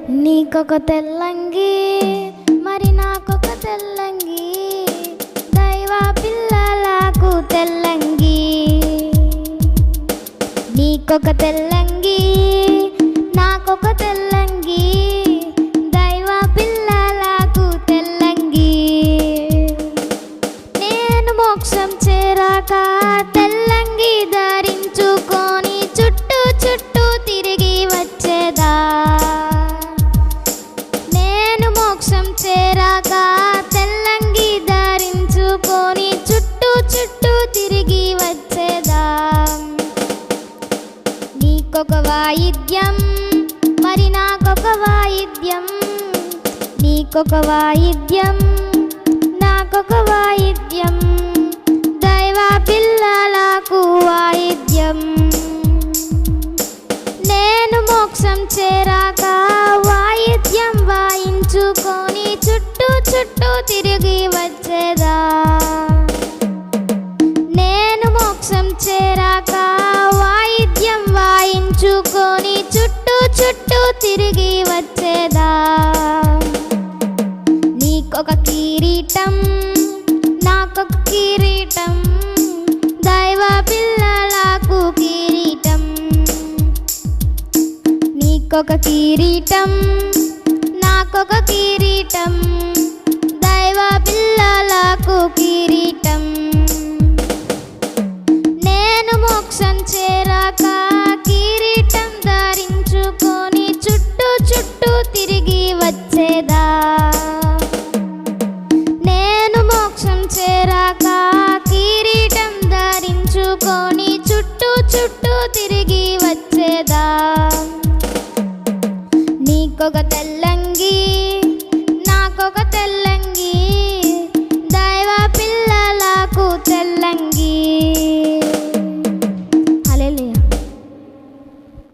నీకొక తెల్లంగి మరి నాకొక తెల్లంగి, దైవ పిల్లలకు తెల్లంగి. నీకొక తెల్లంగి నాకొక తెల్లంగి, దైవ పిల్లలకు తెల్లంగి. నేను మోక్షం చేరాక తెల్లంగి ధరించుకొని చుట్టూ చుట్టూ తిరిగి వచ్చేదా. నేను మోక్షం చేరాక తెల్లంగి ధరించుకొని చుట్టూ చుట్టూ తిరిగి వచ్చేదా. నీకొక వాయిద్యం మరి నాకొక వాయిద్యం, నీకొక వాయిద్యం నాకొక వాయిద్యం, దైవ పిల్లలకు వాయిద్యం. నేను మోక్షం చేరాక వాయిద్యం వాయించుకొని చుట్టూ చుట్టూ తిరిగి వచ్చేదా. నేను మోక్షం చేరాక వాయిద్యం వాయించుకొని చుట్టూ చుట్టూ తిరిగి వచ్చేదా. నీకొక కిరీటం నాకొక కిరీటం, దైవ పిల్లలకు కిరీటం. నీకొక కిరీటం నాకొక కిరీటం, దైవ పిల్లలకు కిరీటం. నేను మోక్షం చేరాక కిరీటం ధరించుకొని చుట్టూ చుట్టూ తిరిగి వచ్చేదా. నేను మోక్షం చేరాక కిరీటం ధరించుకొని చుట్టూ చుట్టూ తిరిగి వచ్చేదా. నీకొక తెల్లంగి